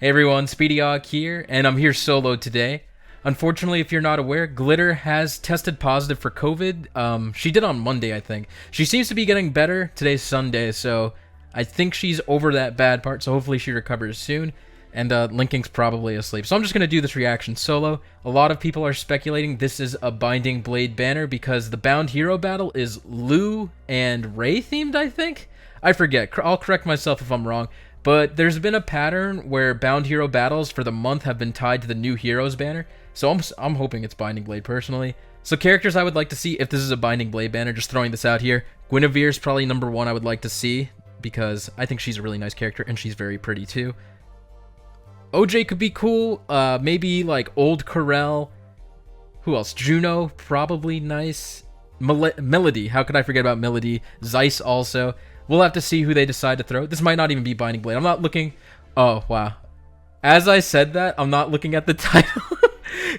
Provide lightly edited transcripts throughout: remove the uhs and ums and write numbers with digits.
Hey everyone, SpeedyHawk here, and I'm here solo today. Unfortunately, if you're not aware, Glitter has tested positive for COVID. She did on Monday, I think. She seems to be getting better. Today's Sunday, so I think she's over that bad part, so hopefully she recovers soon. And Linking's probably asleep. So I'm just going to do this reaction solo. A lot of people are speculating this is a Binding Blade banner because the Bound Hero battle is Lou and Ray themed, I think? I forget. I'll correct myself if I'm wrong. But there's been a pattern where Bound Hero battles for the month have been tied to the New Heroes banner. So I'm hoping it's Binding Blade personally. So characters I would like to see if this is a Binding Blade banner, just throwing this out here. Guinevere's probably number one I would like to see because I think she's a really nice character and she's very pretty too. OJ could be cool. Maybe like Old Corel. Who else? Juno, probably nice. Melody. How could I forget about Melody? Zeiss also. We'll have to see who they decide to throw. This might not even be Binding Blade. I'm not looking... Oh, wow. As I said that, I'm not looking at the title.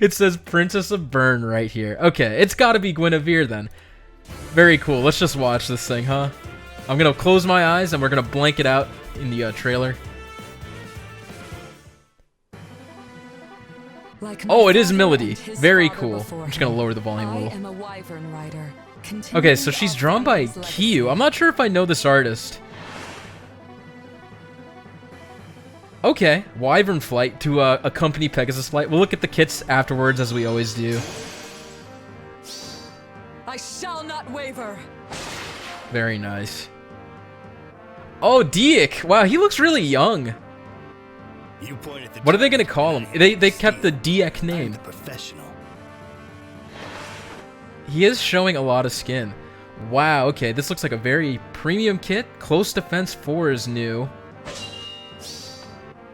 It says Princess of Bern right here. Okay, it's got to be Guinevere then. Very cool. Let's just watch this thing, huh? I'm going to close my eyes and we're going to blank it out in the trailer. Oh, it is Melody. Very cool. I'm just going to lower the volume a little. Okay, so she's drawn by Kyu. I'm not sure if I know this artist. Okay, Wyvern Flight to accompany Pegasus Flight. We'll look at the kits afterwards, as we always do. I shall not waver. Very nice. Oh, Diek. Wow, he looks really young. What are they gonna call him? They kept the Diek name. He is showing a lot of skin. Wow, okay, this looks like a very premium kit. Close Defense 4 is new.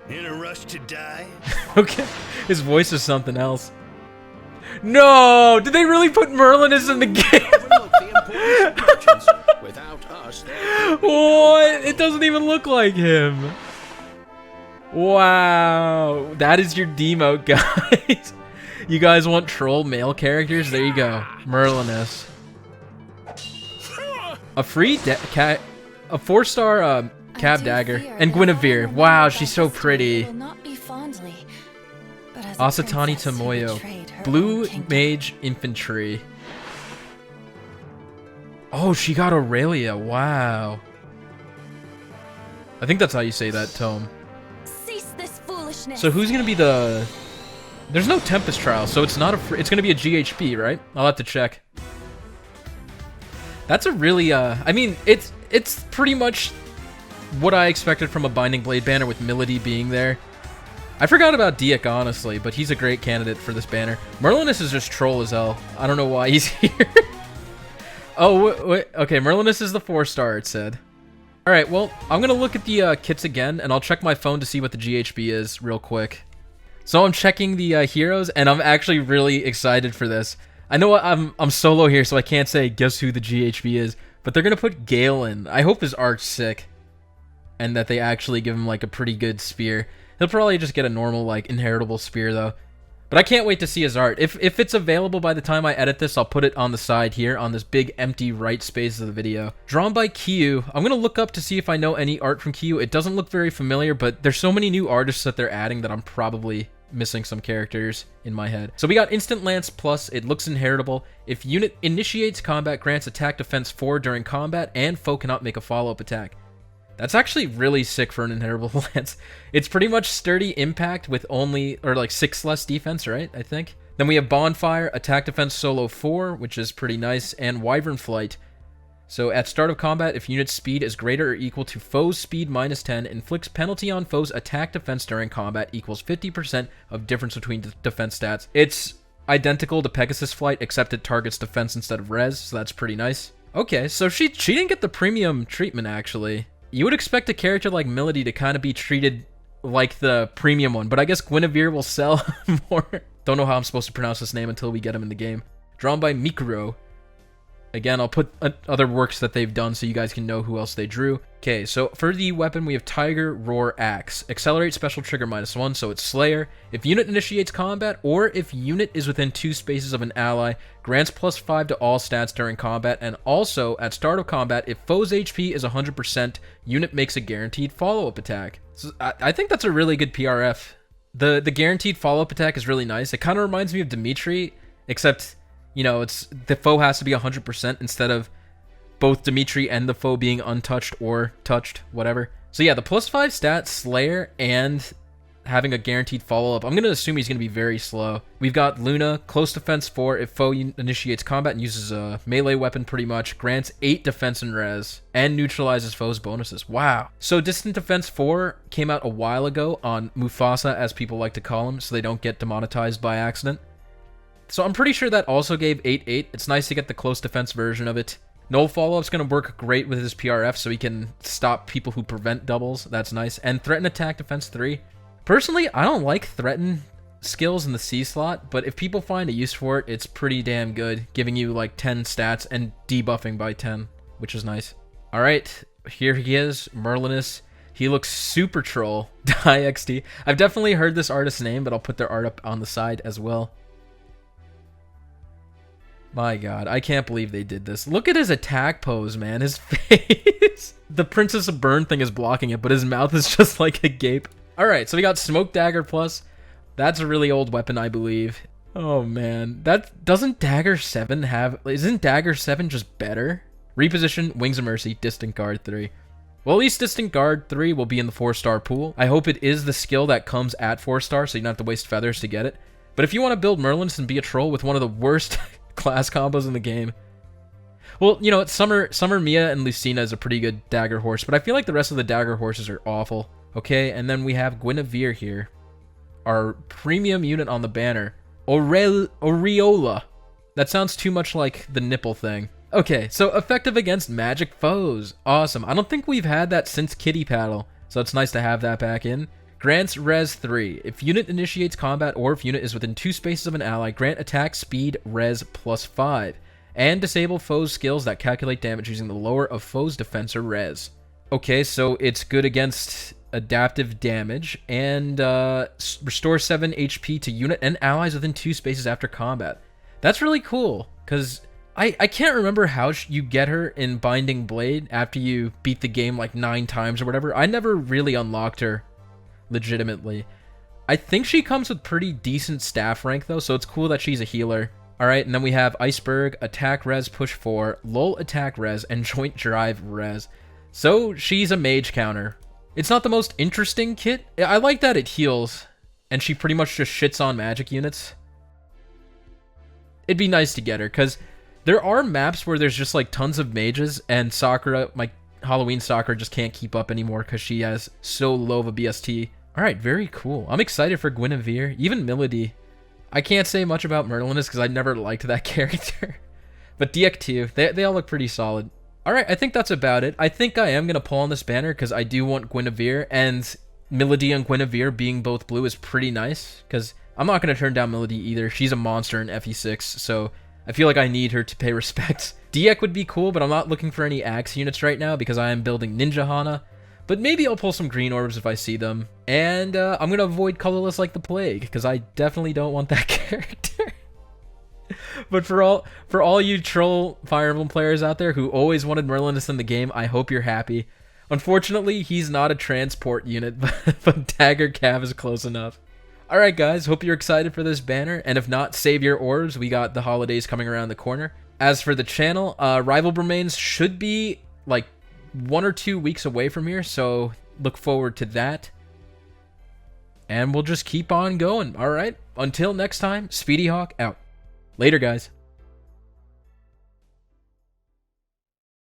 In a rush to die? Okay, his voice is something else. No! Did they really put Merlinus in the game? What? It doesn't even look like him. Wow, that is your demote, guys. You guys want troll male characters? There you go. Merlinus. A free a 4-star cab dagger. And Guinevere. Wow, she's so pretty. Asatani Tomoyo. Blue Mage Infantry. Oh, she got Aurelia. Wow. I think that's how you say that, Tome. So who's gonna be the... There's no Tempest Trial, so it's not a it's gonna be a GHB, right? I'll have to check. That's a really I mean, it's pretty much what I expected from a Binding Blade banner with Melody being there. I forgot about Diek, honestly, but he's a great candidate for this banner. Merlinus is just troll as hell. I don't know why he's here. Oh, wait, okay, Merlinus is the 4-star, it said. Alright, well, I'm gonna look at the kits again, and I'll check my phone to see what the GHB is real quick. So I'm checking the heroes, and I'm actually really excited for this. I know I'm solo here, so I can't say guess who the GHB is, but they're gonna put Galen. I hope his art's sick, and that they actually give him like a pretty good spear. He'll probably just get a normal like inheritable spear though. But I can't wait to see his art. If it's available by the time I edit this, I'll put it on the side here on this big empty right space of the video. Drawn by Kyu. I'm gonna look up to see if I know any art from Kyu. It doesn't look very familiar, but there's so many new artists that they're adding that I'm probably missing some characters in my head. So we got Instant Lance Plus. It looks inheritable. If unit initiates combat, grants attack defense 4 during combat, and foe cannot make a follow-up attack. That's actually really sick for an inheritable lance. It's pretty much sturdy impact with only, or like 6 less defense, right? I think. Then we have Bonfire, attack defense solo 4, which is pretty nice, and Wyvern Flight. So at start of combat, if unit speed is greater or equal to foe's speed minus 10, inflicts penalty on foe's attack defense during combat equals 50% of difference between defense stats. It's identical to Pegasus Flight, except it targets defense instead of res, so that's pretty nice. Okay, so she didn't get the premium treatment, actually. You would expect a character like Melody to kind of be treated like the premium one, but I guess Guinevere will sell more. Don't know how I'm supposed to pronounce this name until we get him in the game. Drawn by Mikuro. Again, I'll put other works that they've done so you guys can know who else they drew. Okay, so for the weapon, we have Tiger Roar Axe. Accelerate special trigger -1, so it's Slayer. If unit initiates combat, or if unit is within 2 spaces of an ally, grants +5 to all stats during combat, and also, at start of combat, if foe's HP is 100%, unit makes a guaranteed follow-up attack. So I think that's a really good PRF. The guaranteed follow-up attack is really nice. It kind of reminds me of Dimitri, except, you know, it's the foe has to be 100% instead of both Dimitri and the foe being untouched or touched, whatever. So yeah, the +5 stat, Slayer, and having a guaranteed follow-up. I'm going to assume he's going to be very slow. We've got Luna, close defense 4. If foe initiates combat and uses a melee weapon pretty much, grants 8 defense and res, and neutralizes foes' bonuses. Wow. So distant defense 4 came out a while ago on Mufasa, as people like to call him, so they don't get demonetized by accident. So I'm pretty sure that also gave 8/8. It's nice to get the close defense version of it. Null follow-up's going to work great with his PRF, so he can stop people who prevent doubles. That's nice. And threaten attack defense 3. Personally, I don't like threaten skills in the C slot, but if people find a use for it, it's pretty damn good, giving you like 10 stats and debuffing by 10, which is nice. All right, here he is, Merlinus. He looks super troll. DieXT. I've definitely heard this artist's name, but I'll put their art up on the side as well. My god, I can't believe they did this. Look at his attack pose, man. His face. The Princess of Bern thing is blocking it, but his mouth is just like a gape. Alright, so we got Smoke Dagger Plus. That's a really old weapon, I believe. Oh, man. Doesn't Dagger 7 have... Isn't Dagger 7 just better? Reposition, Wings of Mercy, Distant Guard 3. Well, at least Distant Guard 3 will be in the 4-star pool. I hope it is the skill that comes at 4-star, so you don't have to waste feathers to get it. But if you want to build Merlinus and be a troll with one of the worst class combos in the game... Well, you know, Summer Mia and Lucina is a pretty good dagger horse, but I feel like the rest of the dagger horses are awful. Okay, and then we have Guinevere here. Our premium unit on the banner. Aureola. That sounds too much like the nipple thing. Okay, so effective against magic foes. Awesome. I don't think we've had that since Kitty Paddle, so it's nice to have that back in. Grants res 3. If unit initiates combat or if unit is within 2 spaces of an ally, grant attack speed res +5. And disable foes' skills that calculate damage using the lower of foes' defense or res. Okay, so it's good against adaptive damage, and restore 7 HP to unit and allies within 2 spaces after combat. That's really cool, because I can't remember how you get her in Binding Blade after you beat the game like 9 times or whatever. I never really unlocked her legitimately. I think she comes with pretty decent staff rank though, so it's cool that she's a healer. Alright, and then we have Iceberg, attack res push 4, lull attack res, and joint drive res. So she's a mage counter. It's not the most interesting kit. I like that it heals, and she pretty much just shits on magic units. It'd be nice to get her, because there are maps where there's just like tons of mages, and Sakura, my Halloween Sakura, just can't keep up anymore because she has so low of a BST. Alright, very cool. I'm excited for Guinevere, even Milady. I can't say much about Merlinus because I never liked that character. But DX2, they all look pretty solid. Alright, I think that's about it. I think I am going to pull on this banner because I do want Guinevere, and Milady and Guinevere being both blue is pretty nice, because I'm not going to turn down Milady either. She's a monster in FE6, so I feel like I need her to pay respect. DX would be cool, but I'm not looking for any Axe units right now because I am building Ninja Hana. But maybe I'll pull some green orbs if I see them. And I'm going to avoid colorless like the plague, because I definitely don't want that character. But for all you troll Fire Emblem players out there who always wanted Merlinus in the game, I hope you're happy. Unfortunately, he's not a transport unit, but Dagger Cav is close enough. Alright guys, hope you're excited for this banner, and if not, save your orbs. We got the holidays coming around the corner. As for the channel, Rival Remains should be like 1 or 2 weeks away from here, so look forward to that. And we'll just keep on going, alright? Until next time, SpeedyHawk out. Later, guys.